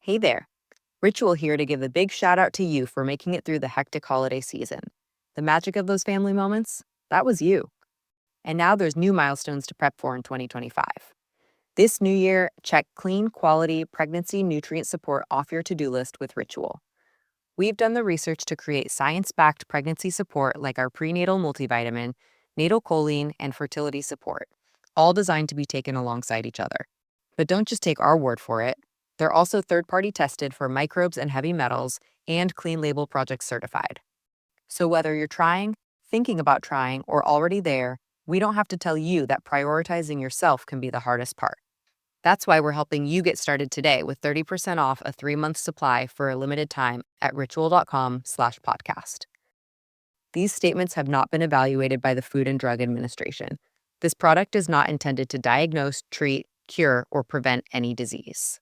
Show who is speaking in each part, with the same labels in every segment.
Speaker 1: Hey there, Ritual here to give a big shout out to you for making it through the hectic holiday season. The magic of those family moments, that was you. And now there's new milestones to prep for in 2025. This new year, check clean, quality pregnancy nutrient support off your to-do list with Ritual. We've done the research to create science-backed pregnancy support like our prenatal multivitamin, natal choline, and fertility support, all designed to be taken alongside each other. But don't just take our word for it. They're also third-party tested for microbes and heavy metals and Clean Label Project certified. So whether you're trying, thinking about trying, or already there, we don't have to tell you that prioritizing yourself can be the hardest part. That's why we're helping you get started today with 30% off a 3-month supply for a limited time at ritual.com/podcast. These statements have not been evaluated by the Food and Drug Administration. This product is not intended to diagnose, treat, cure, or prevent any disease.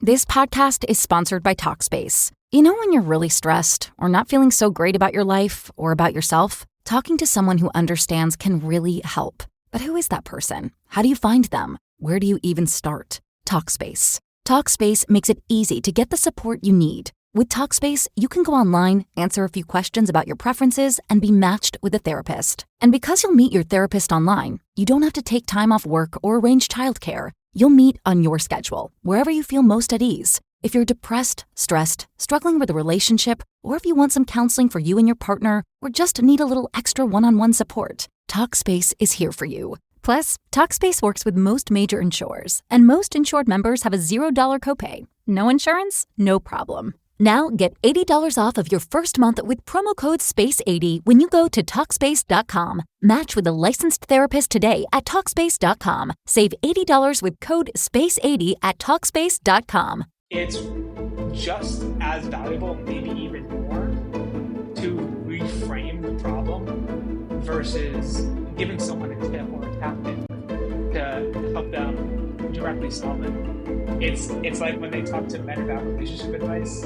Speaker 2: This podcast is sponsored by Talkspace. You know when you're really stressed or not feeling so great about your life or about yourself? Talking to someone who understands can really help. But who is that person? How do you find them? Where do you even start? Talkspace. Talkspace makes it easy to get the support you need. With Talkspace, you can go online, answer a few questions about your preferences, and be matched with a therapist. And because you'll meet your therapist online, you don't have to take time off work or arrange childcare. You'll meet on your schedule, wherever you feel most at ease. If you're depressed, stressed, struggling with a relationship, or if you want some counseling for you and your partner, or just need a little extra one-on-one support, Talkspace is here for you. Plus, Talkspace works with most major insurers, and most insured members have a $0 copay. No insurance? No problem. Now get $80 off of your first month with promo code SPACE80 when you go to Talkspace.com. Match with a licensed therapist today at Talkspace.com. Save $80 with code SPACE80 at Talkspace.com.
Speaker 3: It's just as valuable, maybe even more, to reframe the problem versus giving someone a tip or a tactic to help them directly solve it. It's like when they talk to men about relationship advice,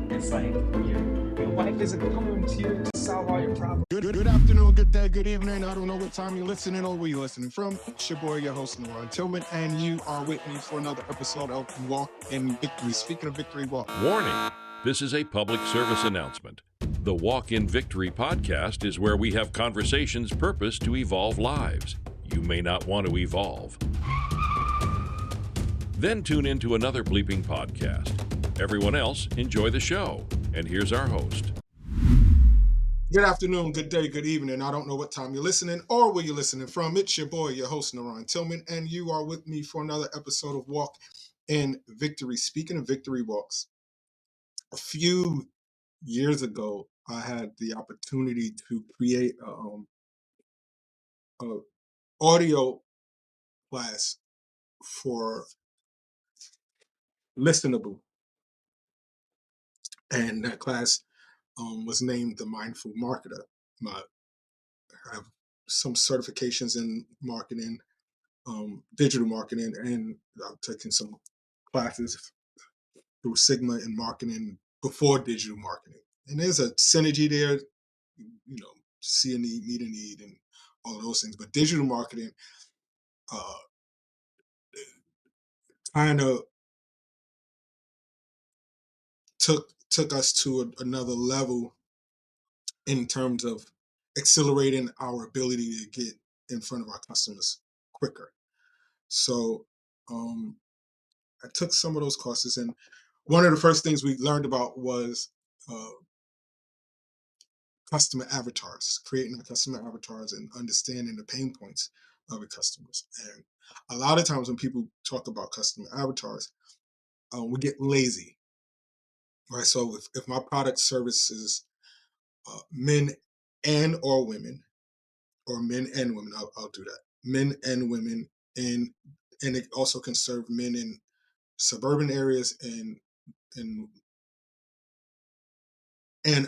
Speaker 3: it's like your wife isn't coming to you to solve all your problems.
Speaker 4: Good afternoon, good day, good evening. I don't know what time you're listening or where you're listening from. It's your boy, your host, Ron Tillman, and you are with me for another episode of Walk in Victory. Speaking of victory, walk.
Speaker 5: Warning, this is a public service announcement. The Walk in Victory podcast is where we have conversations purposed to evolve lives. You may not want to evolve. Then tune into another bleeping podcast. Everyone else, enjoy the show. And here's our host.
Speaker 4: Good afternoon, good day, good evening. I don't know what time you're listening or where you're listening from. It's your boy, your host, Ron Tillman, and you are with me for another episode of Walk in Victory. Speaking of victory walks, a few years ago, I had the opportunity to create a audio class for listenable, and that class was named the Mindful Marketer. I have some certifications in marketing, digital marketing, and I've taken some classes through Sigma in marketing before digital marketing. And there's a synergy there, see a need, meet a need, and all of those things. But digital marketing kind of took us to another level in terms of accelerating our ability to get in front of our customers quicker. So I took some of those courses, and one of the first things we learned about was customer avatars, creating our customer avatars and understanding the pain points of the customers. And a lot of times when people talk about customer avatars, we get lazy, right? So if my product services men and or women, or men and women, I'll do that, men and women, and it also can serve men in suburban areas and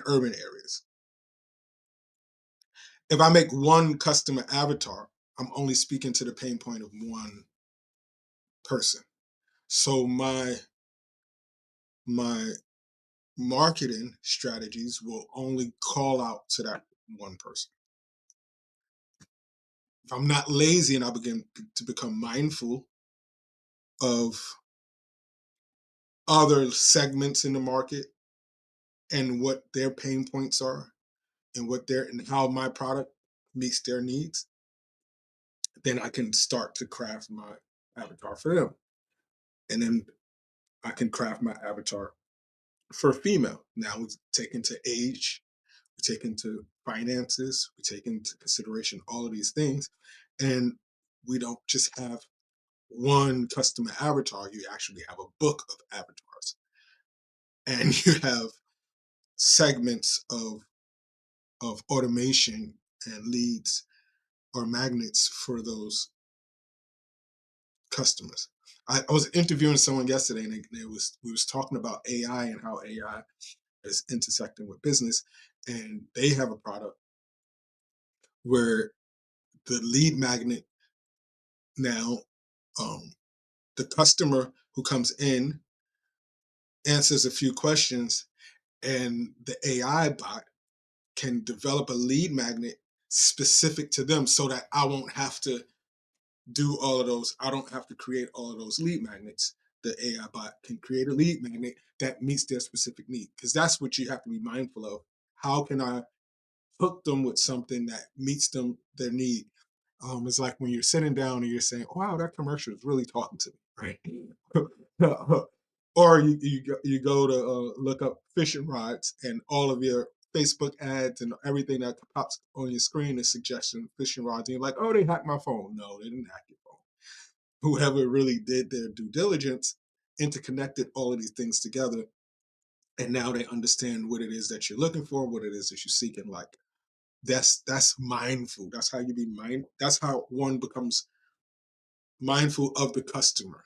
Speaker 4: urban areas. If I make one customer avatar, I'm only speaking to the pain point of one person. So my marketing strategies will only call out to that one person. If I'm not lazy and I begin to become mindful of other segments in the market and what their pain points are and what their and how my product meets their needs, then I can start to craft my avatar for them. And then I can craft my avatar for female. Now we take into age, we take into finances, we take into consideration all of these things. And we don't just have one customer avatar, you actually have a book of avatars. And you have segments of automation and leads or magnets for those customers. I was interviewing someone yesterday, and we was talking about AI and how AI is intersecting with business, and they have a product where the lead magnet now, um, the customer who comes in answers a few questions, and the AI bot can develop a lead magnet specific to them, so that I won't have to do all of those. I don't have to create all of those lead magnets. The AI bot can create a lead magnet that meets their specific need, because that's what you have to be mindful of. How can I hook them with something that meets them their need? It's like when you're sitting down and you're saying, "Wow, that commercial is really talking to me," right? Or you go to look up fishing rods, and all of your Facebook ads and everything that pops on your screen is suggesting fishing rods, and you're like, "Oh, they hacked my phone." No, they didn't hack your phone. Whoever really did their due diligence interconnected all of these things together, and now they understand what it is that you're looking for, what it is that you're seeking. Like that's mindful. That's how you be mind. That's how one becomes mindful of the customer,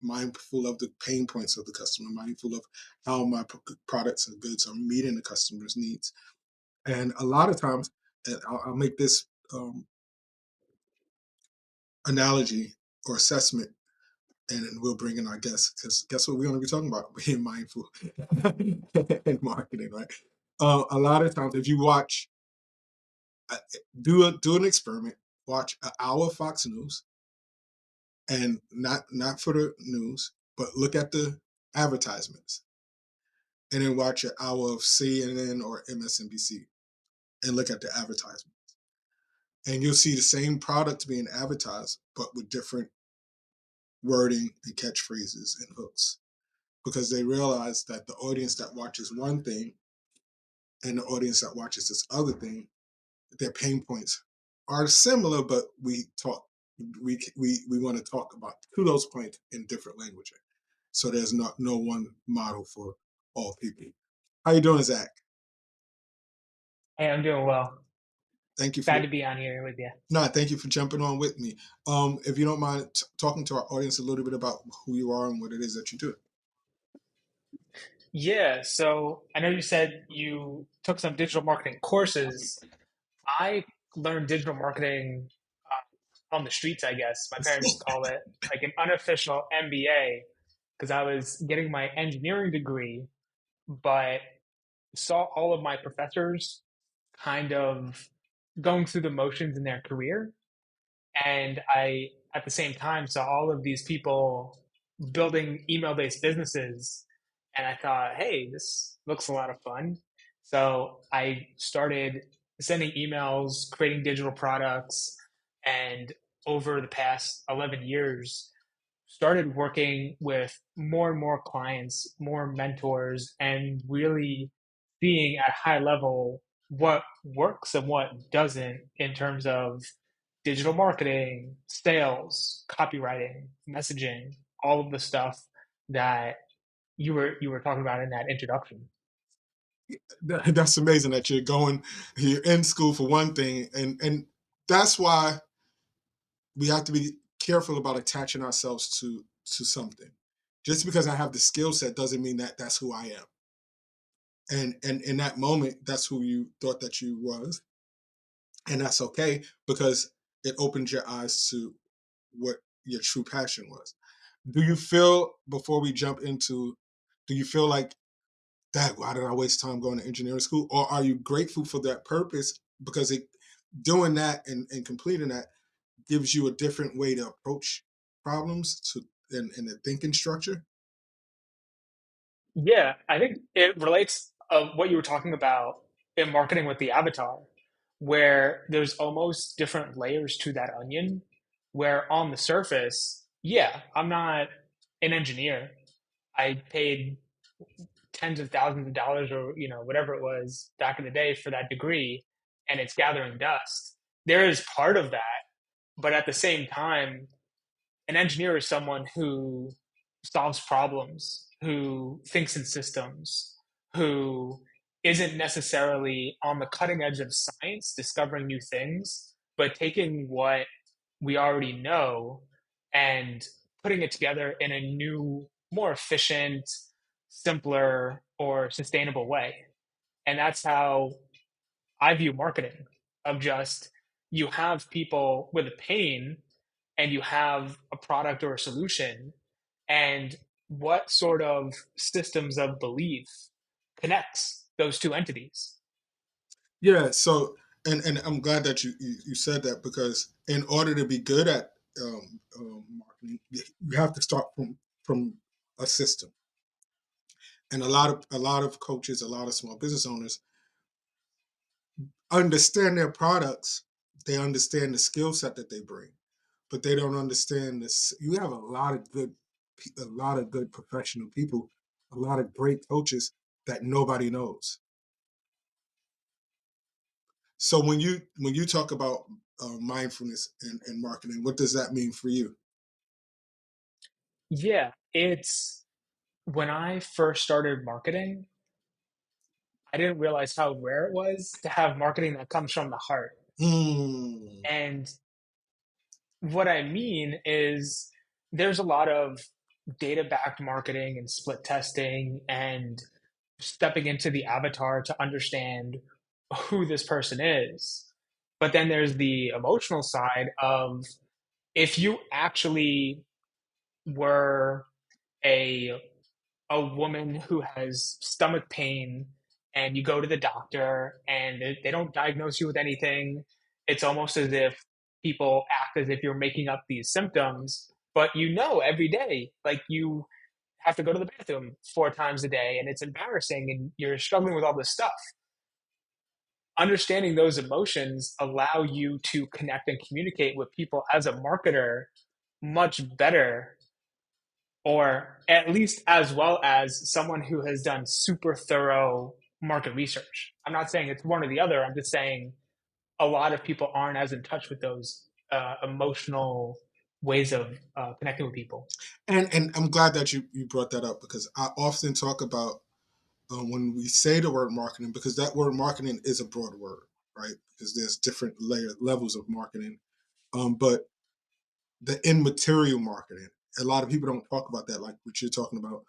Speaker 4: mindful of the pain points of the customer, mindful of how my products and goods are meeting the customer's needs. And a lot of times, and I'll make this analogy or assessment, and then we'll bring in our guests, because guess what we're going to be talking about? Being mindful in marketing, right? A lot of times, if you watch, uh, do an experiment, watch an hour of Fox News, and not for the news, but look at the advertisements, and then watch an hour of CNN or MSNBC and look at the advertisement, and you'll see the same product being advertised, but with different wording and catchphrases and hooks, because they realize that the audience that watches one thing and the audience that watches this other thing, their pain points are similar, but we want to talk about to those points in different language. So there's not no one model for all people. How you doing, Zach?
Speaker 3: Hey, I'm doing well.
Speaker 4: Thank you
Speaker 3: Glad
Speaker 4: for
Speaker 3: to be on here with you.
Speaker 4: no, thank you for jumping on with me. If you don't mind talking to our audience a little bit about who you are and what it is that you do.
Speaker 3: Yeah, so I know you said you took some digital marketing courses. I learned digital marketing on the streets, I guess. My parents call it like an unofficial MBA, because I was getting my engineering degree, but saw all of my professors kind of going through the motions in their career. And I, at the same time, saw all of these people building email based businesses. And I thought, hey, this looks a lot of fun. So I started sending emails, creating digital products. And over the past 11 years, started working with more and more clients, more mentors, and really seeing at a high level what works and what doesn't in terms of digital marketing, sales, copywriting, messaging, all of the stuff that you were talking about in that introduction.
Speaker 4: That's amazing that you're in school for one thing, and that's why we have to be careful about attaching ourselves to something. Just because I have the skill set doesn't mean that that's who I am. And in that moment, that's who you thought that you was, and that's okay, because it opens your eyes to what your true passion was. Do you feel, before we jump into, do you feel like, that why did I waste time going to engineering school? Or are you grateful for that purpose, because it doing that and completing that gives you a different way to approach problems to in the thinking structure?
Speaker 3: Yeah, I think it relates what you were talking about in marketing with the avatar, where there's almost different layers to that onion, where on the surface, yeah, I'm not an engineer. I paid tens of thousands of dollars or whatever it was back in the day for that degree, and it's gathering dust. There is part of that, but at the same time, an engineer is someone who solves problems, who thinks in systems, who isn't necessarily on the cutting edge of science, discovering new things, but taking what we already know and putting it together in a new, more efficient, simpler, or sustainable way. And that's how I view marketing of just you have people with a pain and you have a product or a solution, and what sort of systems of belief connects those two entities.
Speaker 4: Yeah. So, and I'm glad that you said that, because in order to be good at marketing, you have to start from a system. And a lot of coaches, a lot of small business owners understand their products. They understand the skill set that they bring, but they don't understand this. You have a lot of good professional people, a lot of great coaches that nobody knows. So when you talk about mindfulness and marketing, what does that mean for you?
Speaker 3: Yeah, it's when I first started marketing, I didn't realize how rare it was to have marketing that comes from the heart.
Speaker 4: Hmm.
Speaker 3: And what I mean is there's a lot of data backed marketing and split testing and stepping into the avatar to understand who this person is. But then there's the emotional side of if you actually were a woman who has stomach pain and you go to the doctor and they don't diagnose you with anything, it's almost as if people act as if you're making up these symptoms, but every day, like you have to go to the bathroom 4 times a day and it's embarrassing and you're struggling with all this stuff. Understanding those emotions allow you to connect and communicate with people as a marketer much better, or at least as well as someone who has done super thorough market research. I'm not saying it's one or the other. I'm just saying a lot of people aren't as in touch with those emotional ways of connecting with people.
Speaker 4: And I'm glad that you brought that up, because I often talk about when we say the word marketing, because that word marketing is a broad word, right? Because there's different levels of marketing. But the immaterial marketing, a lot of people don't talk about that, like what you're talking about,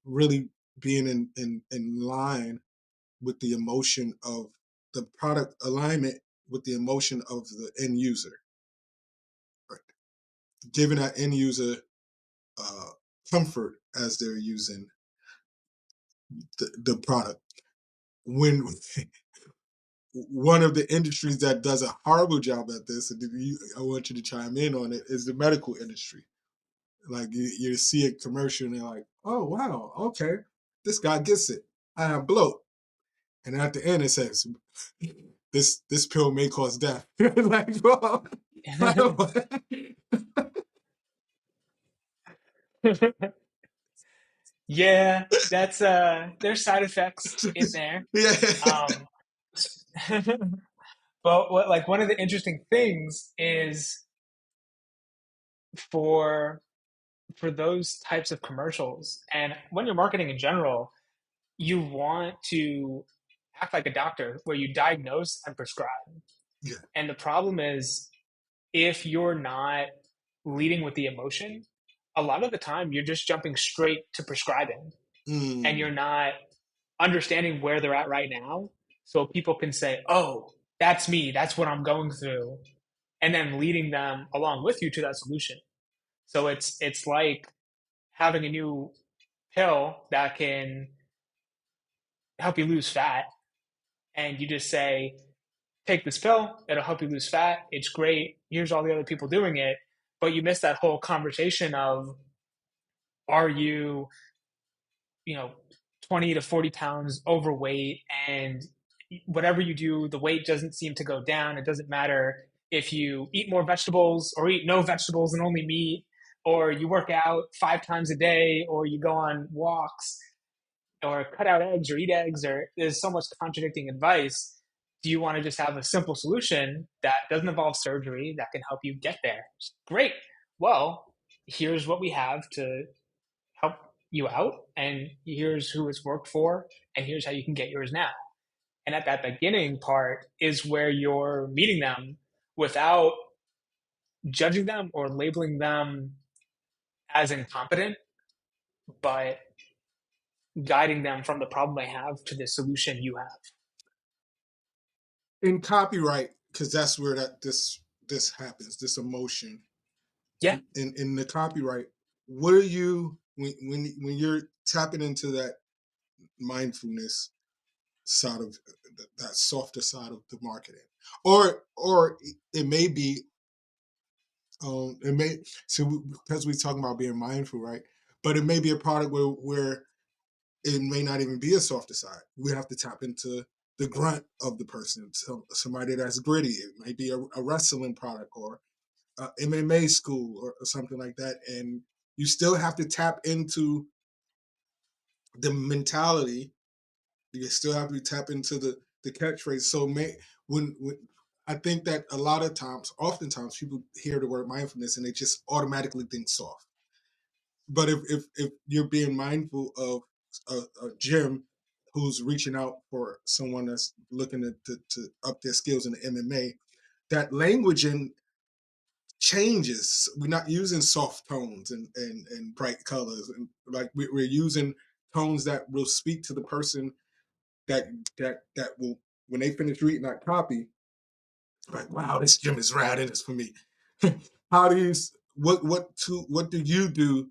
Speaker 4: really being in line with the emotion of the product, alignment with the emotion of the end user, right? Giving that end user uh, comfort as they're using the product. When one of the industries that does a horrible job at this, and I want you to chime in on it, is the medical industry. Like you see a commercial and they're like, "Oh wow, okay, this guy gets it. I have bloat," and at the end it says, "This pill may cause death." Like, bro,
Speaker 3: Yeah, that's there's side effects in there.
Speaker 4: yeah,
Speaker 3: Um, but like one of the interesting things is for those types of commercials and when you're marketing in general, you want to act like a doctor where you diagnose and prescribe.
Speaker 4: yeah.
Speaker 3: And the problem is if you're not leading with the emotion, a lot of the time you're just jumping straight to prescribing and you're
Speaker 4: Mm,
Speaker 3: not understanding where they're at right now. So people can say, oh, that's me. That's what I'm going through. And then leading them along with you to that solution. So it's like having a new pill that can help you lose fat. And you just say, take this pill, it'll help you lose fat. It's great. Here's all the other people doing it. But you miss that whole conversation of are you 20 to 40 pounds overweight, and whatever you do, the weight doesn't seem to go down. It doesn't matter if you eat more vegetables or eat no vegetables and only meat, or you work out 5 times a day, or you go on walks, or cut out eggs or eat eggs, or there's so much contradicting advice. Do you want to just have a simple solution that doesn't involve surgery that can help you get there? Great. Well, here's what we have to help you out, and here's who it's worked for, and here's how you can get yours now. And at that beginning part is where you're meeting them without judging them or labeling them as incompetent, but guiding them from the problem they have to the solution you have.
Speaker 4: In copyright, because that's where this happens, this emotion.
Speaker 3: Yeah.
Speaker 4: In the copyright, what are you when you're tapping into that mindfulness side of that softer side of the marketing, or it may be because we're talking about being mindful, right? But it may be a product where it may not even be a softer side. We have to tap into the grunt of the person, somebody that's gritty. It might be a wrestling product or MMA school or something like that, and you still have to tap into the mentality. You still have to tap into the catchphrase. So when I think that oftentimes people hear the word mindfulness and they just automatically think soft. But if you're being mindful of a gym who's reaching out for someone that's looking to up their skills in the MMA, that language changes. We're not using soft tones and bright colors, and like we're using tones that will speak to the person that will, when they finish reading that copy, like, wow, this gym is rad, and it's for me. How do you what do you do?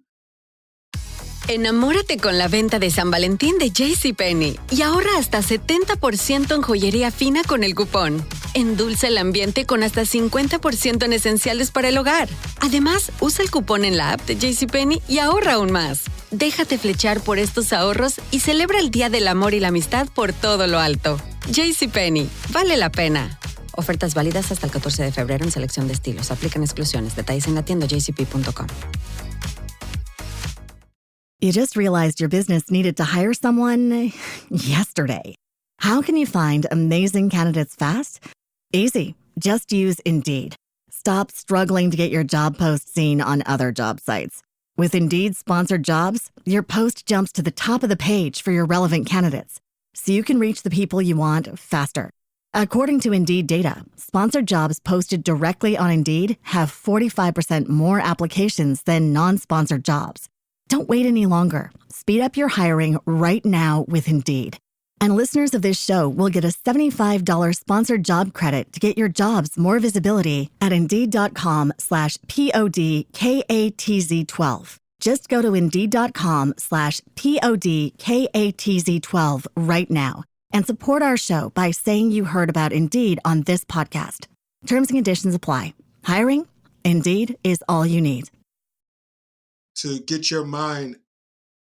Speaker 6: Enamórate con la venta de San Valentín de JCPenney y ahorra hasta 70% en joyería fina con el cupón. Endulza el ambiente con hasta 50% en esenciales para el hogar. Además, usa el cupón en la app de JCPenney y ahorra aún más. Déjate flechar por estos ahorros y celebra el Día del Amor y la Amistad por todo lo alto. JCPenney, vale la pena. Ofertas válidas hasta el 14 de febrero en selección de estilos. Aplican exclusiones. Detalles en la tienda jcp.com.
Speaker 7: You just realized your business needed to hire someone yesterday. How can you find amazing candidates fast? Easy. Just use Indeed. Stop struggling to get your job post seen on other job sites. With Indeed sponsored jobs, your post jumps to the top of the page for your relevant candidates, so you can reach the people you want faster. According to Indeed data, sponsored jobs posted directly on Indeed have 45% more applications than non-sponsored jobs. Don't wait any longer. Speed up your hiring right now with Indeed. And listeners of this show will get a $75 sponsored job credit to get your jobs more visibility at Indeed.com/PODKATZ12. Just go to Indeed.com/PODKATZ12 right now and support our show by saying you heard about Indeed on this podcast. Terms and conditions apply. Hiring? Indeed is all you need.
Speaker 4: To get your mind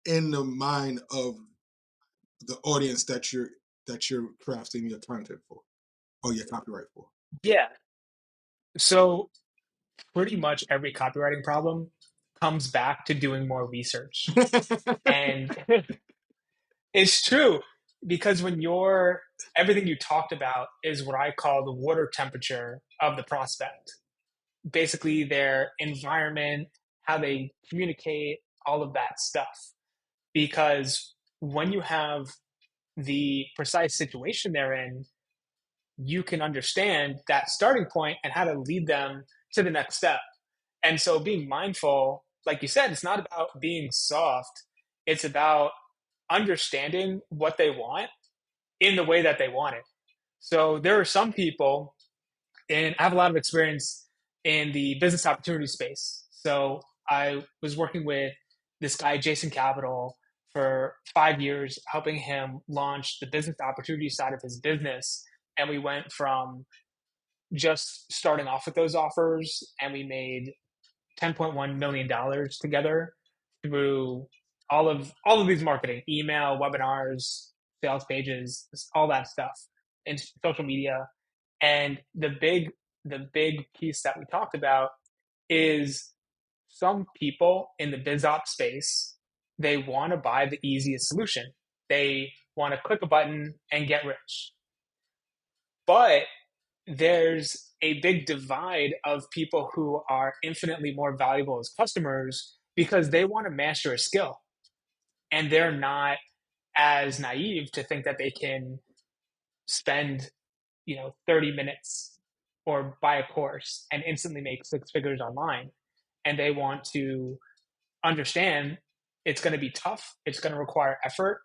Speaker 4: in the mind of the audience that you're crafting your content for or your copyright for.
Speaker 3: Yeah. So pretty much every copywriting problem comes back to doing more research. And it's true, because when everything you talked about is what I call the water temperature of the prospect. Basically their environment, how they communicate, all of that stuff. Because when you have the precise situation they're in, you can understand that starting point and how to lead them to the next step. And so being mindful, like you said, it's not about being soft. It's about understanding what they want in the way that they want it. So there are some people, and I have a lot of experience in the business opportunity space. So I was working with this guy, Jason Capital, for 5 years, helping him launch the business opportunity side of his business. And we went from just starting off with those offers, and we made $10.1 million together through all of these marketing, email, webinars, sales pages, all that stuff, and social media. And the big piece that we talked about is some people in the biz op space, they want to buy the easiest solution. They want to click a button and get rich. But there's a big divide of people who are infinitely more valuable as customers because they want to master a skill, and they're not as naive to think that they can spend 30 minutes or buy a course and instantly make six figures online. And they want to understand it's going to be tough, it's going to require effort,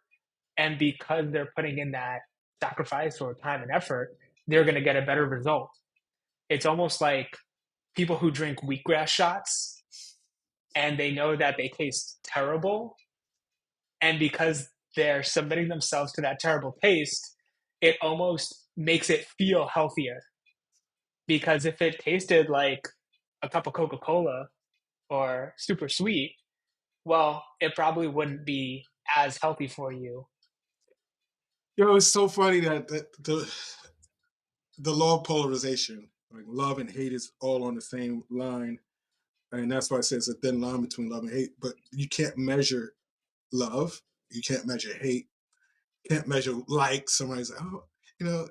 Speaker 3: and because they're putting in that sacrifice or time and effort, they're going to get a better result. It's almost like people who drink wheatgrass shots and they know that they taste terrible, and because they're submitting themselves to that terrible taste, it almost makes it feel healthier. Because if it tasted like a cup of Coca-Cola or super sweet, well, it probably wouldn't be as healthy for you.
Speaker 4: It's so funny that the law of polarization, like love and hate, is all on the same line. And that's why I say it's a thin line between love and hate. But you can't measure love. You can't measure hate. You can't measure like. Somebody's like, oh,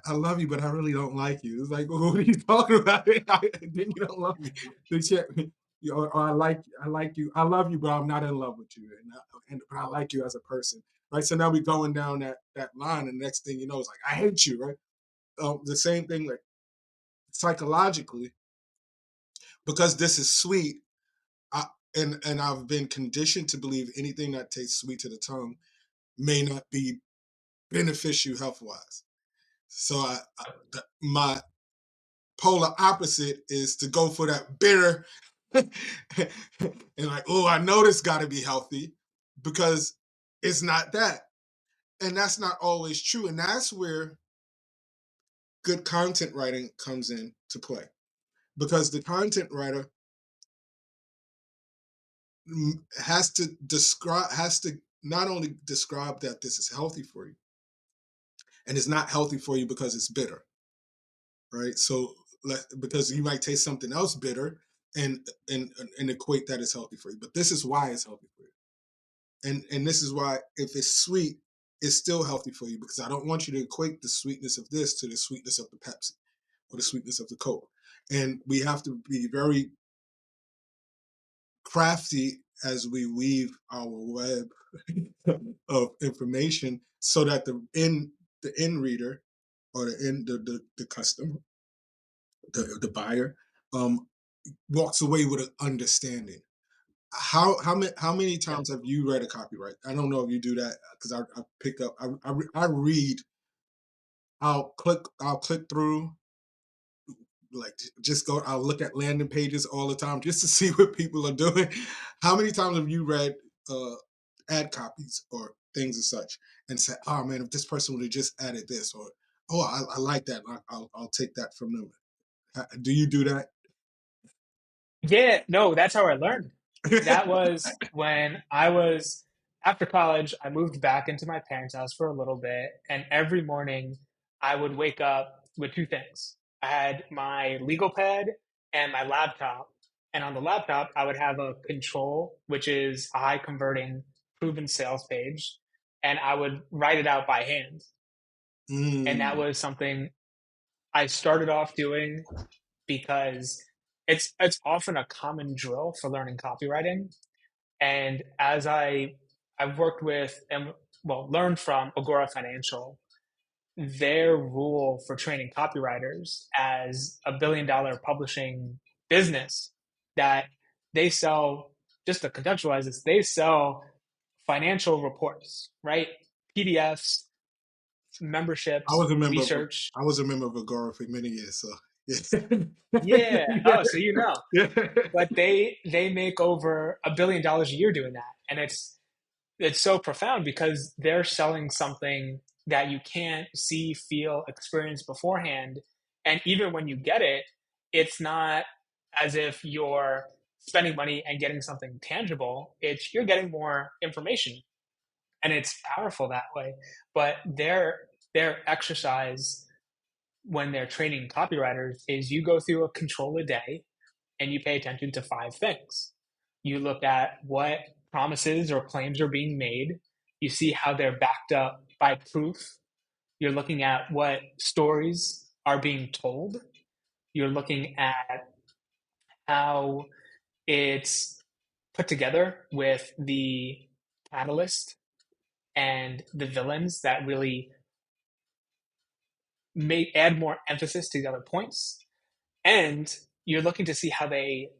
Speaker 4: I love you, but I really don't like you. It's like, well, what are you talking about? Then you don't love me. Or I like you. I love you, but I'm not in love with you. But I like you as a person. Right. So now we're going down that line. And the next thing you know is like, I hate you. Right. The same thing, like psychologically, because this is sweet. And I've been conditioned to believe anything that tastes sweet to the tongue may not be beneficial health wise. So my polar opposite is to go for that bitter and like, oh, I know this got to be healthy because it's not that. And that's not always true. And that's where good content writing comes in to play, because the content writer has to not only describe that this is healthy for you, and it's not healthy for you because it's bitter, right? So because you might taste something else bitter and equate that as healthy for you, but this is why it's healthy for you, and this is why if it's sweet, it's still healthy for you, because I don't want you to equate the sweetness of this to the sweetness of the Pepsi or the sweetness of the Coke. And we have to be very crafty as we weave our web of information so that the end reader, or the customer, the buyer, walks away with an understanding. How many times have you read a copyright? I don't know if you do that, because I pick up, I read, I'll click through, like, just go, I'll look at landing pages all the time just to see what people are doing. How many times have you read ad copies or things as such and said, oh man, if this person would have just added this, or oh, I like that, I'll take that from them. Do you do that?
Speaker 3: Yeah, no, that's how I learned. That was when I was after college. I moved back into my parents' house for a little bit, and every morning I would wake up with two things. I had my legal pad and my laptop, and on the laptop I would have a control, which is a high converting proven sales page, and I would write it out by hand. And that
Speaker 4: Mm.
Speaker 3: was something I started off doing because it's often a common drill for learning copywriting. And as I've worked with and learned from Agora Financial, their rule for training copywriters as $1 billion publishing business, that they sell, just to contextualize this, they sell financial reports, right? PDFs,
Speaker 4: I
Speaker 3: memberships,
Speaker 4: was a member of
Speaker 3: research.
Speaker 4: I was a member of Agora for many years, so yeah.
Speaker 3: Yeah.
Speaker 4: Yeah.
Speaker 3: Oh, so you know.
Speaker 4: Yeah.
Speaker 3: But they make over $1 billion a year doing that, and it's so profound because they're selling something that you can't see, feel, experience beforehand, and even when you get it, it's not as if you're spending money and getting something tangible. It's you're getting more information, and it's powerful that way. But their exercise when they're training copywriters is you go through a control a day and you pay attention to 5 things. You look at what promises or claims are being made. You see how they're backed up by proof. You're looking at what stories are being told. You're looking at how it's put together with the catalyst and the villains that really may add more emphasis to the other points. And you're looking to see how they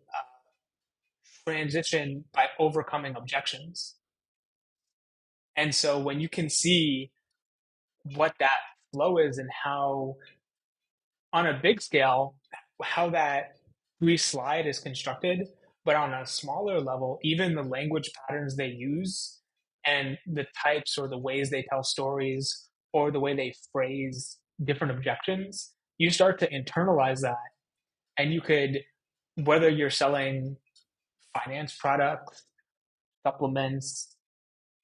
Speaker 3: transition by overcoming objections. And so when you can see what that flow is and how, on a big scale, how that slide is constructed, but on a smaller level, even the language patterns they use and the types or the ways they tell stories or the way they phrase different objections, you start to internalize that. And you could, whether you're selling finance products, supplements,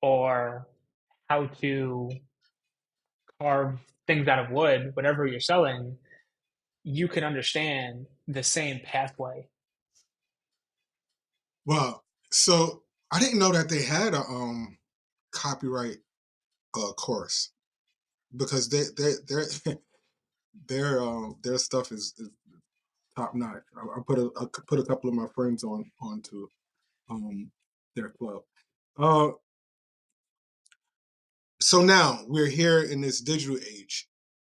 Speaker 3: or how to carve things out of wood, whatever you're selling, you can understand the same pathway.
Speaker 4: Wow. So I didn't know that they had a copyright course, because their stuff is top notch. I put a couple of my friends onto their club. Uh, so now we're here in this digital age.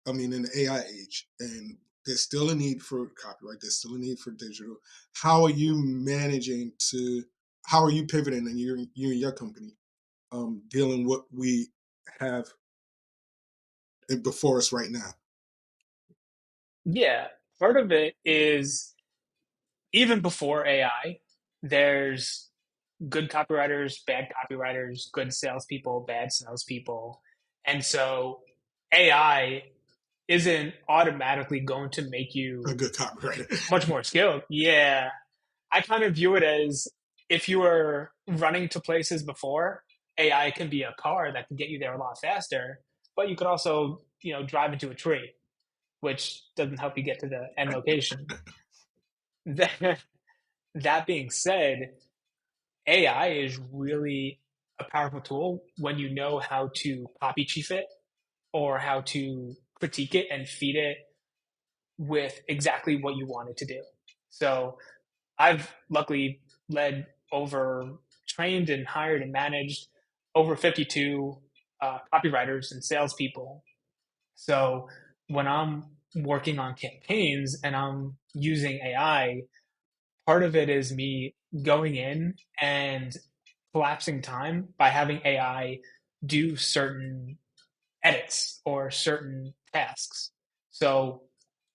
Speaker 4: I mean, in the AI age, and there's still a need for copyright. There's still a need for digital. How are you managing to? How are you pivoting, and you and your company dealing what we have before us right now?
Speaker 3: Yeah, part of it is even before AI, there's good copywriters, bad copywriters, good salespeople, bad salespeople. And so AI isn't automatically going to make
Speaker 4: A
Speaker 3: you
Speaker 4: good copywriter.
Speaker 3: much more skilled. Yeah. I kind of view it as if you were running to places before, AI can be a car that can get you there a lot faster, but you could also, drive into a tree, which doesn't help you get to the end location. That, that being said, AI is really a powerful tool when you know how to copy chief it or how to critique it and feed it with exactly what you want it to do. So I've luckily led trained and hired and managed over 52 copywriters and salespeople. So when I'm working on campaigns and I'm using AI, part of it is me going in and collapsing time by having AI do certain edits or certain tasks. So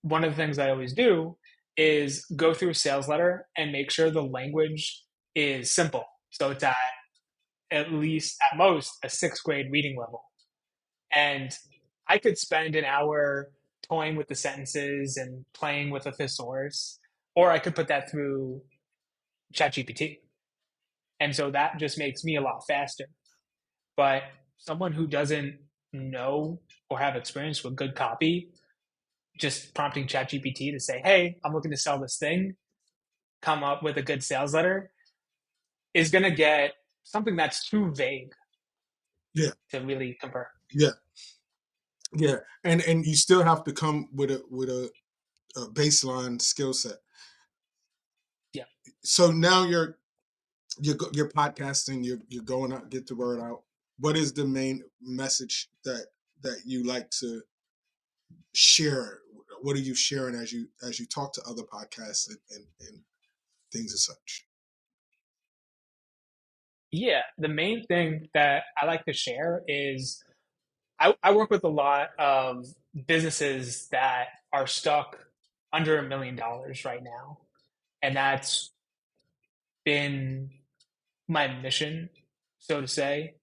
Speaker 3: one of the things I always do is go through a sales letter and make sure the language is simple. So it's at least at most a 6th grade reading level. And I could spend an hour toying with the sentences and playing with a thesaurus, or I could put that through ChatGPT. And so that just makes me a lot faster. But someone who doesn't know or have experience with good copy, just prompting ChatGPT to say, hey, I'm looking to sell this thing, come up with a good sales letter, is going to get something that's too vague
Speaker 4: Yeah,
Speaker 3: to really convert.
Speaker 4: yeah, yeah, and you still have to come with a baseline skill set.
Speaker 3: Yeah.
Speaker 4: So now you're podcasting. You're going out, get the word out. What is the main message that you like to share? What are you sharing as you talk to other podcasts and things as such?
Speaker 3: Yeah. The main thing that I like to share is I work with a lot of businesses that are stuck under $1 million right now. And that's been my mission, so to say,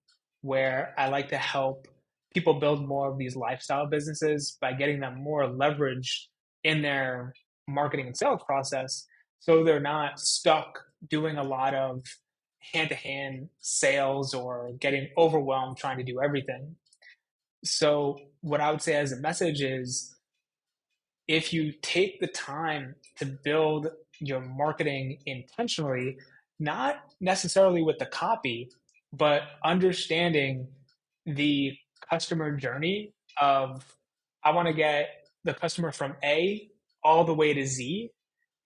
Speaker 3: where I like to help people build more of these lifestyle businesses by getting them more leverage in their marketing and sales process so they're not stuck doing a lot of hand-to-hand sales or getting overwhelmed trying to do everything. So what I would say as a message is, if you take the time to build your marketing intentionally, not necessarily with the copy, but understanding the customer journey of, I want to get the customer from A all the way to Z,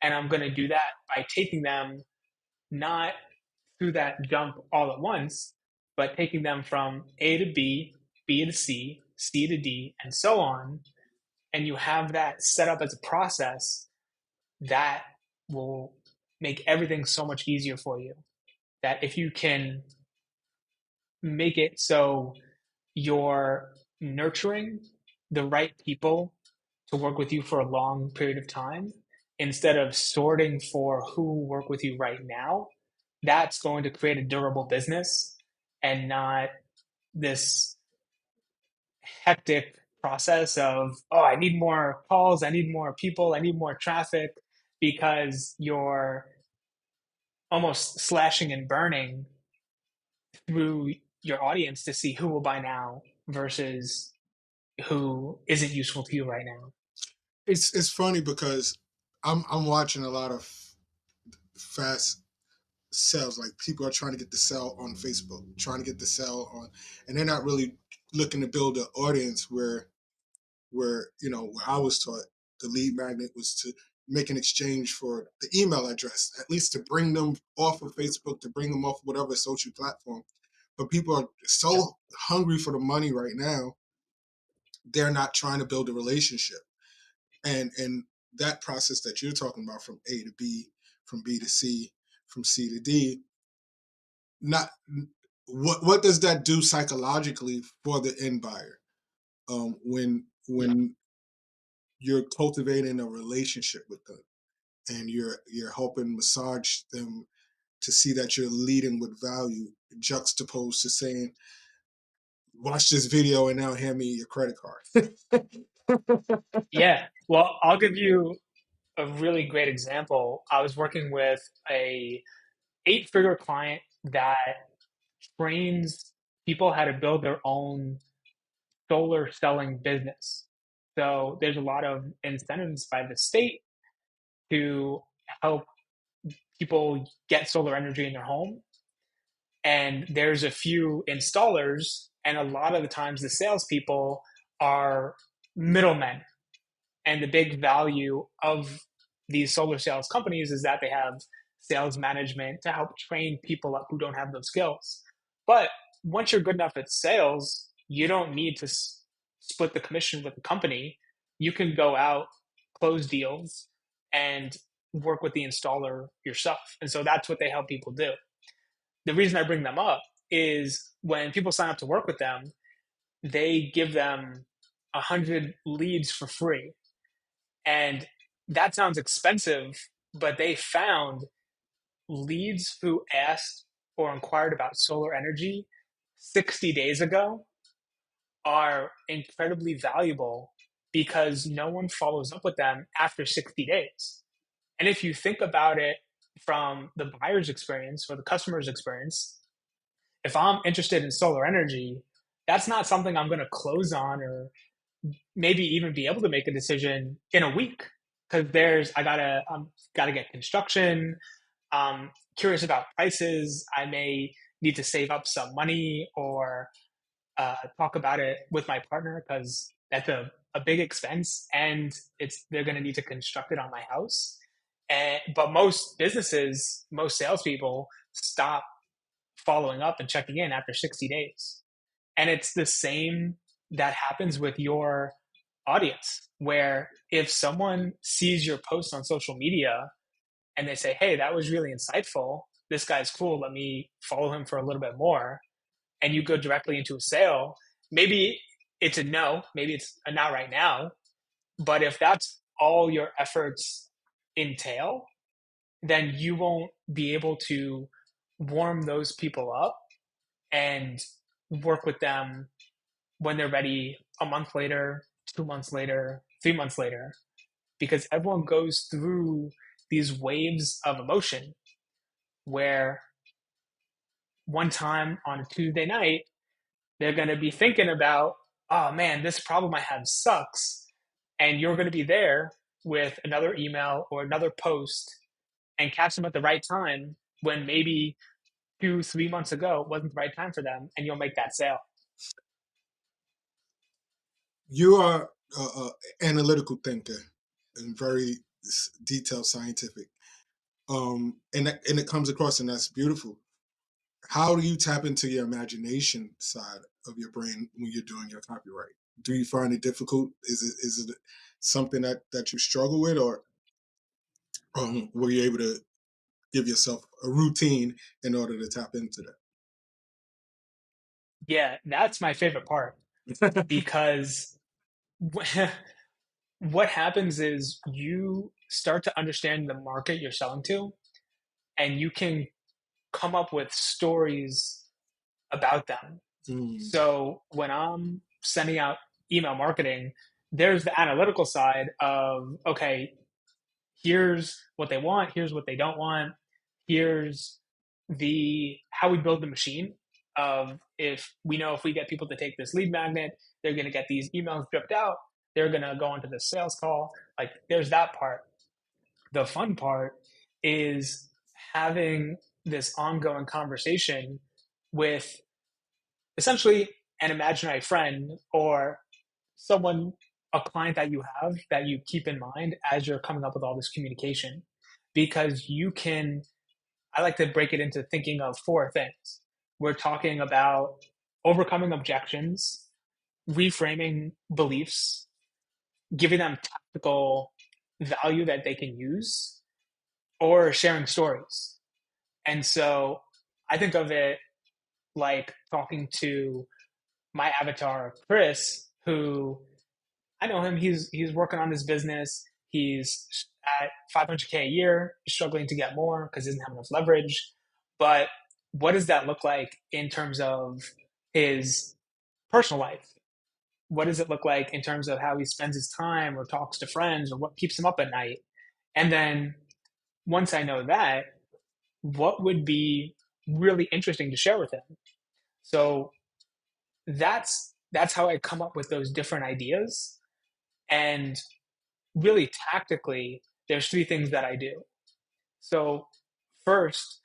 Speaker 3: and I'm going to do that by taking them not through that jump all at once, but taking them from A to B, B to C, C to D, and so on. And you have that set up as a process that will make everything so much easier for you. That if you can make it so you're nurturing the right people to work with you for a long period of time, instead of sorting for who work with you right now, that's going to create a durable business and not this hectic process of, oh, I need more calls, I need more people, I need more traffic, because you're almost slashing and burning through your audience to see who will buy now versus who isn't useful to you right now.
Speaker 4: It's funny because I'm watching a lot of fast sales. Like, people are trying to get the sell on Facebook, trying to get the sell on, and they're not really looking to build an audience where where I was taught the lead magnet was to make an exchange for the email address, at least to bring them off of Facebook, to bring them off whatever social platform. But people are so hungry for the money right now, they're not trying to build a relationship. And that process that you're talking about, from A to B, from B to C, from C to D, not what does that do psychologically for the end buyer? When you're cultivating a relationship with them, and you're helping massage them to see that you're leading with value, juxtaposed to saying, watch this video and now hand me your credit card.
Speaker 3: Yeah. Well, I'll give you a really great example. I was working with a 8-figure client that trains people how to build their own solar selling business. So there's a lot of incentives by the state to help people get solar energy in their home. And there's a few installers, and a lot of the times the salespeople are middlemen. And the big value of these solar sales companies is that they have sales management to help train people up who don't have those skills. But once you're good enough at sales, you don't need to split the commission with the company. You can go out, close deals, and work with the installer yourself. And so that's what they help people do. The reason I bring them up is, when people sign up to work with them, they give them 100 leads for free. And that sounds expensive, but they found leads who asked or inquired about solar energy 60 days ago are incredibly valuable, because no one follows up with them after 60 days. And if you think about it from the buyer's experience or the customer's experience, if I'm interested in solar energy, that's not something I'm going to close on, or maybe even be able to make a decision in a week, because gotta get construction. Curious about prices. I may need to save up some money, or talk about it with my partner, because that's a big expense, and they're going to need to construct it on my house. But most businesses, most salespeople stop following up and checking in after 60 days. And it's the same that happens with your audience, where if someone sees your post on social media and they say, hey, that was really insightful, this guy's cool, let me follow him for a little bit more, and you go directly into a sale, maybe it's a no, maybe it's a not right now. But if that's all your efforts entail, then you won't be able to warm those people up and work with them when they're ready a month later, 2 months later, 3 months later, because everyone goes through these waves of emotion. where one time on a Tuesday night, they're going to be thinking about, oh man, this problem I have sucks. And you're going to be there with another email or another post and catch them at the right time when maybe 2-3 months ago wasn't the right time for them, and you'll make that sale.
Speaker 4: You are an analytical thinker and very detailed scientific. And it comes across, and that's beautiful. How do you tap into your imagination side of your brain when you're doing your copyright? Do you find it difficult? Is it something that you struggle with, or were you able to give yourself a routine in order to tap into
Speaker 3: Yeah, that's my favorite part
Speaker 4: that?
Speaker 3: because what happens is you start to understand the market you're selling to, and you can come up with stories about them. So when I'm sending out email marketing, there's the analytical side of, okay, here's what they want, here's what they don't want, here's the how we build the machine of, if we know if we get people to take this lead magnet, they're going to get these emails dripped out, they're going to go into the sales call. Like, there's that part. The fun part is having this ongoing conversation with essentially an imaginary friend or someone, a client that you have that you keep in mind as you're coming up with all this communication. Because you can, I like to break it into thinking of 4 things. We're talking about overcoming objections, reframing beliefs, giving them tactical value that they can use, or sharing stories. And so I think of it like talking to my avatar, Chris, who I know him. He's working on his business. He's at 500K a year, struggling to get more because he doesn't have enough leverage. But what does that look like in terms of his personal life? What does it look like in terms of how he spends his time or talks to friends or what keeps him up at night? And then once I know that, what would be really interesting to share with him? So that's how I come up with those different ideas. And really tactically, there's 3 things that I do. So first,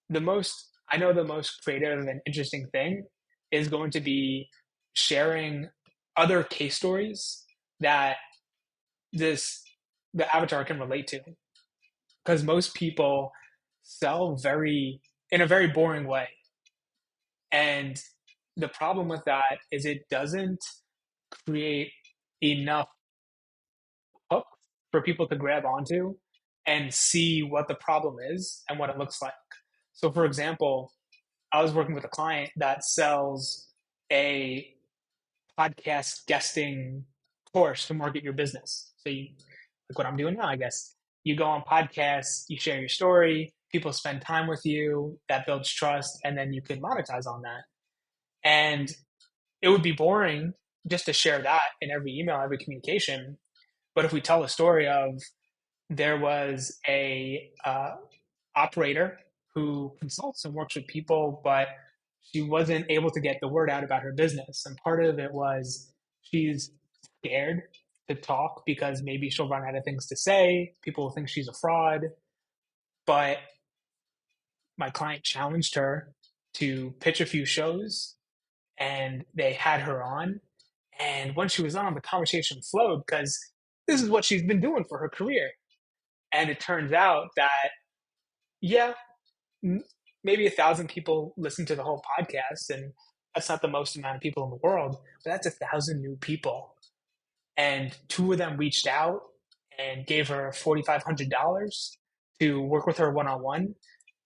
Speaker 3: the most creative and interesting thing is going to be sharing other case stories that the avatar can relate to. Because most people sell in a very boring way. And the problem with that is it doesn't create enough hook for people to grab onto and see what the problem is and what it looks like. So, for example, I was working with a client that sells a podcast guesting course to market your business. So, like what I'm doing now, I guess. You go on podcasts, you share your story, people spend time with you, that builds trust, and then you can monetize on that. And it would be boring just to share that in every email, every communication. But if we tell a story of, there was a operator who consults and works with people, but she wasn't able to get the word out about her business. And part of it was she's scared to talk because maybe she'll run out of things to say. People will think she's a fraud. But my client challenged her to pitch a few shows, and they had her on. And when she was on, the conversation flowed because this is what she's been doing for her career. And it turns out that, yeah, maybe 1,000 people listen to the whole podcast, and that's not the most amount of people in the world, but that's 1,000 new people. And 2 of them reached out and gave her $4,500 to work with her one-on-one.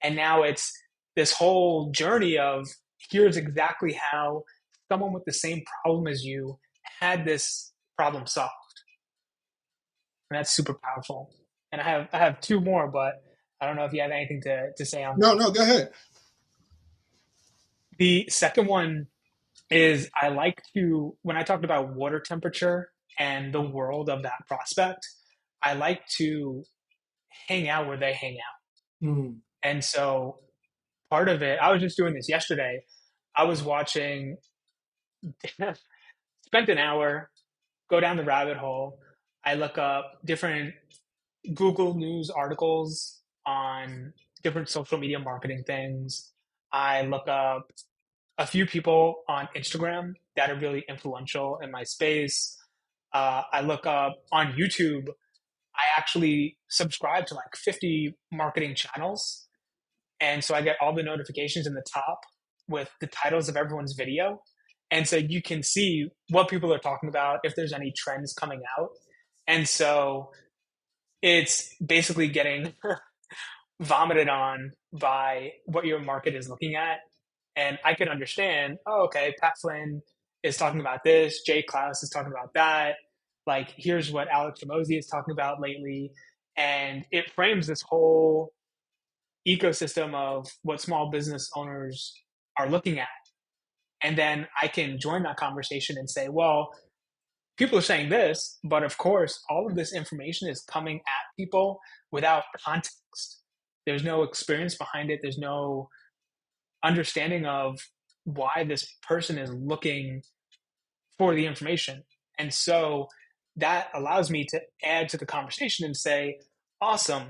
Speaker 3: And now it's this whole journey of, here's exactly how someone with the same problem as you had this problem solved. And that's super powerful. And I have 2 more, but I don't know if you have anything to say on that.
Speaker 4: No, go ahead.
Speaker 3: The second one is, I like to, when I talked about water temperature and the world of that prospect, I like to hang out where they hang out. And so part of it, I was just doing this yesterday. I was watching, spent an hour, go down the rabbit hole. I look up different Google News articles on different social media marketing things. I look up a few people on Instagram that are really influential in my space. I look up on YouTube. I actually subscribe to like 50 marketing channels. And so I get all the notifications in the top with the titles of everyone's video. And so you can see what people are talking about, if there's any trends coming out. And so it's basically getting vomited on by what your market is looking at. And I could understand, oh, okay, Pat Flynn is talking about this, Jay Klaus is talking about that. Like, here's what Alex Ramosi is talking about lately. And it frames this whole ecosystem of what small business owners are looking at. And then I can join that conversation and say, well, people are saying this, but of course, all of this information is coming at people without context. There's no experience behind it. There's no understanding of why this person is looking for the information. And so that allows me to add to the conversation and say, awesome,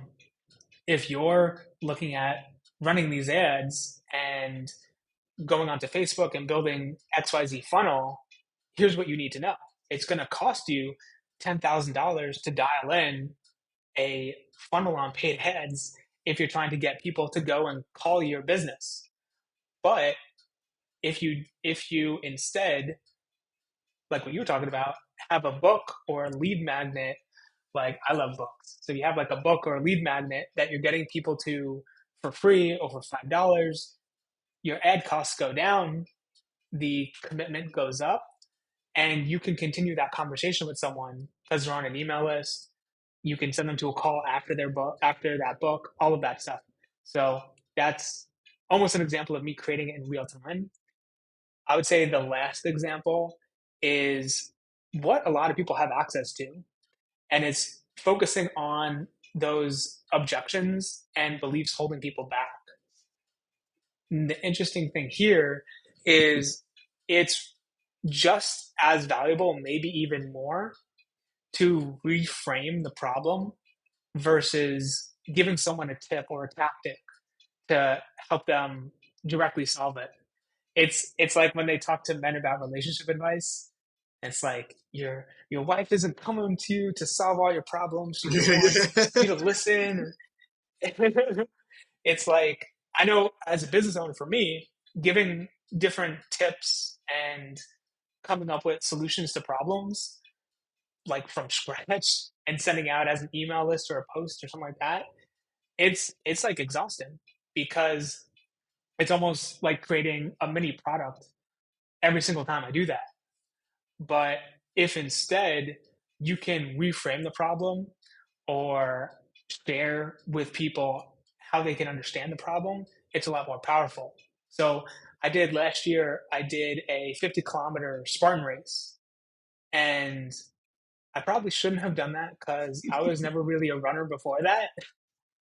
Speaker 3: if you're looking at running these ads and going onto Facebook and building XYZ funnel, here's what you need to know. It's going to cost you $10,000 to dial in a funnel on paid ads if you're trying to get people to go and call your business. But if you instead, like what you were talking about, have a book or a lead magnet, like I love books. So you have like a book or a lead magnet that you're getting people to for free or for $5, your ad costs go down, the commitment goes up, and you can continue that conversation with someone because they're on an email list. You can send them to a call after their book, after that book, all of that stuff. So that's almost an example of me creating it in real time. I would say the last example is what a lot of people have access to, and it's focusing on those objections and beliefs holding people back. And the interesting thing here is it's just as valuable, maybe even more, to reframe the problem versus giving someone a tip or a tactic to help them directly solve it. It's like when they talk to men about relationship advice. It's like your wife isn't coming to you to solve all your problems. She just wants you to listen. It's like, I know as a business owner, for me, giving different tips and coming up with solutions to problems like from scratch and sending out as an email list or a post or something like that, it's like exhausting because it's almost like creating a mini product every single time I do that. But if instead you can reframe the problem or share with people how they can understand the problem, it's a lot more powerful. So last year, I did a 50-kilometer Spartan race. And I probably shouldn't have done that because I was never really a runner before that.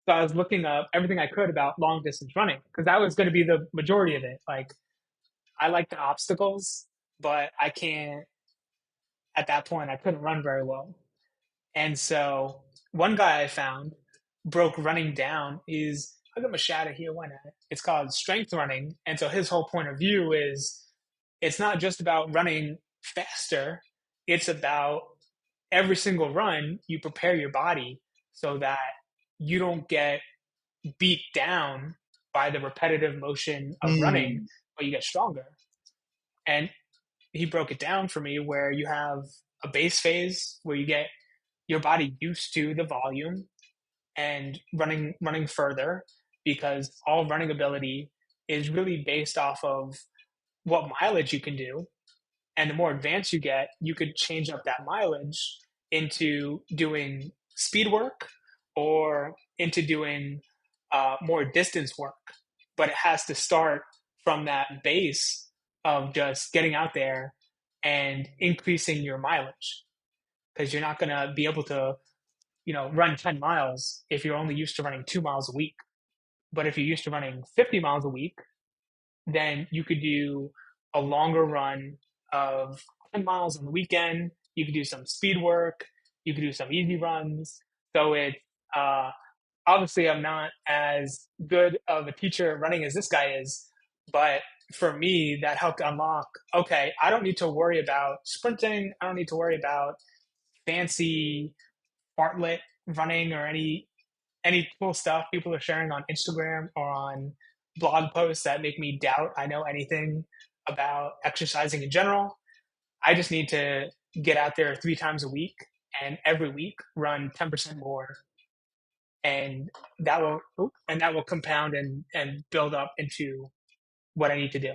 Speaker 3: So I was looking up everything I could about long distance running because that was going to be the majority of it. Like, I like the obstacles, but I can't, at that point, I couldn't run very well. And so one guy I found broke running down is, I'll give him a shout out here, why not? It's called strength running. And so his whole point of view is it's not just about running faster, it's about every single run, you prepare your body so that you don't get beat down by the repetitive motion of running, but you get stronger. And he broke it down for me where you have a base phase where you get your body used to the volume and running further, because all running ability is really based off of what mileage you can do. And the more advanced you get, you could change up that mileage into doing speed work or into doing more distance work. But it has to start from that base of just getting out there and increasing your mileage, because you're not going to be able to run 10 miles if you're only used to running 2 miles a week. But if you're used to running 50 miles a week, then you could do a longer run of 10 miles on the weekend. You could do some speed work. You could do some easy runs. So uh, obviously I'm not as good of a teacher running as this guy is, but for me, that helped unlock, okay, I don't need to worry about sprinting. I don't need to worry about fancy fartlet running or any cool stuff people are sharing on Instagram or on blog posts that make me doubt I know anything about exercising in general. I just need to get out there 3 times a week and every week run 10% more, and that will compound and build up into what I need to do.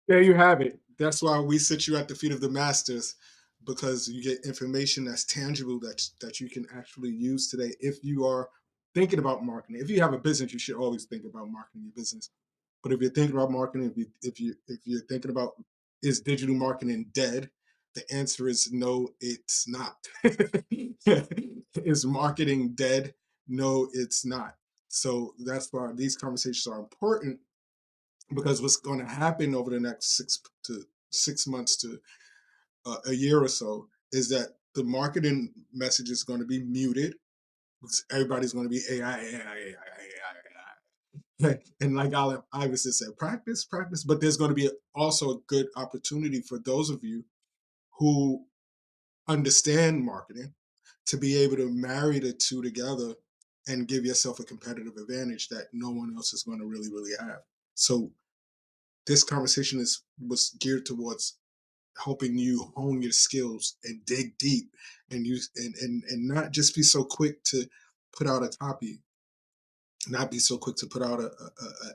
Speaker 4: There you have it. That's why we sit you at the feet of the masters, because you get information that's tangible that you can actually use today. If you are thinking about marketing, if you have a business, you should always think about marketing your business. But if you're thinking about marketing, if you're thinking about, is digital marketing dead? The answer is no, it's not. Is marketing dead? No, it's not. So that's why these conversations are important, because what's going to happen over the next 6 months to a year or so is that the marketing message is going to be muted, because everybody's going to be AI, AI, AI, AI. And like Iverson said, practice, practice. But there's going to be also a good opportunity for those of you who understand marketing to be able to marry the two together and give yourself a competitive advantage that no one else is going to really, really have. So this conversation was geared towards helping you hone your skills and dig deep and use and not just be so quick to put out a copy, not be so quick to put out a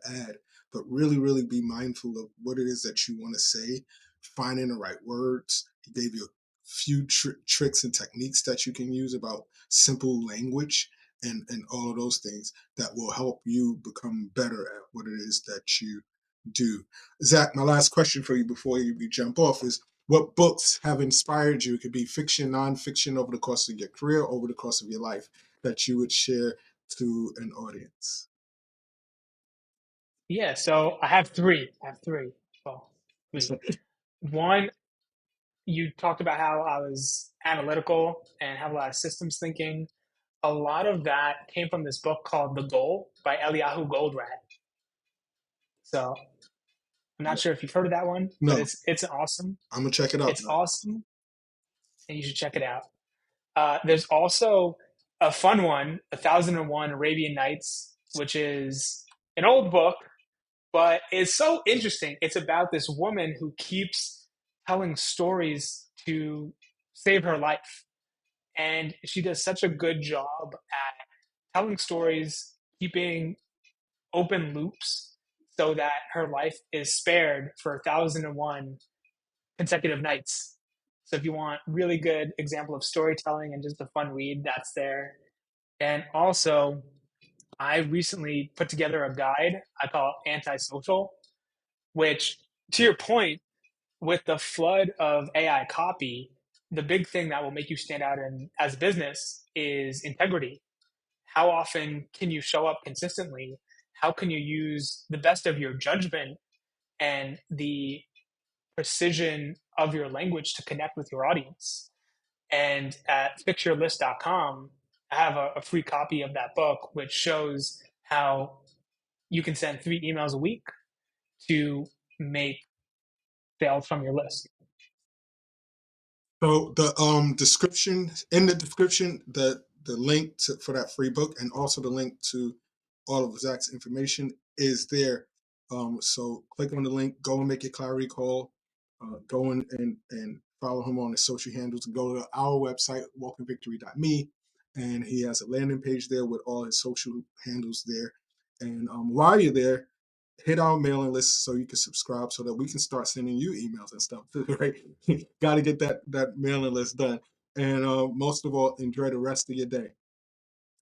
Speaker 4: ad, but really, really be mindful of what it is that you want to say, finding the right words. He gave you a few tricks and techniques that you can use about simple language and all of those things that will help you become better at what it is that you do. Zach, my last question for you before we jump off is, what books have inspired you? It could be fiction, nonfiction, over the course of your career, over the course of your life, that you would share to an audience?
Speaker 3: Yeah, so I have three. Well, three. One, you talked about how I was analytical and have a lot of systems thinking. A lot of that came from this book called The Goal by Eliyahu Goldratt. So I'm not sure if you've heard of that one, but
Speaker 4: No,
Speaker 3: it's awesome.
Speaker 4: I'm gonna check it out
Speaker 3: It's
Speaker 4: now.
Speaker 3: awesome, and you should check it out. There's also a fun one, 1001 Arabian Nights, which is an old book, but it's so interesting. It's about this woman who keeps telling stories to save her life. And she does such a good job at telling stories, keeping open loops so that her life is spared for 1001 consecutive nights. So if you want really good example of storytelling and just a fun read, that's there. And also, I recently put together a guide I call Antisocial, which, to your point, with the flood of AI copy, the big thing that will make you stand out as a business is integrity. How often can you show up consistently? How can you use the best of your judgment and the precision of your language to connect with your audience? And at fixyourlist.com, I have a free copy of that book, which shows how you can send 3 emails a week to make sales from your list.
Speaker 4: So the description, in the description, the link for that free book, and also the link to all of Zach's information is there. So click on the link, go and make your clarity call, go and follow him on his social handles, and go to our website, walkingvictory.me, and he has a landing page there with all his social handles there. And while you're there, hit our mailing list so you can subscribe, so that we can start sending you emails and stuff too, right? Got to get that mailing list done. And most of all, enjoy the rest of your day.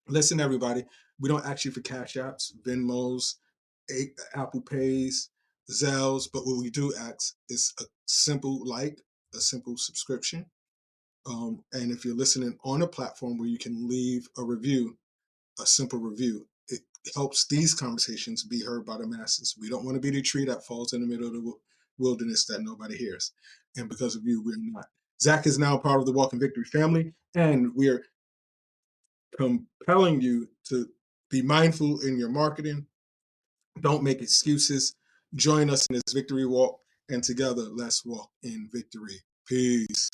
Speaker 4: Listen, everybody, we don't ask you for Cash Apps, Venmos, Apple Pays, Zells, but what we do ask is a simple subscription. And if you're listening on a platform where you can leave a review, a simple review, helps these conversations be heard by the masses. We don't want to be the tree that falls in the middle of the wilderness that nobody hears. And because of you, we're not. Zack is now part of the Walk in Victory family, and we're compelling you to be mindful in your marketing. Don't make excuses. Join us in this victory walk, and together, let's walk in victory. Peace.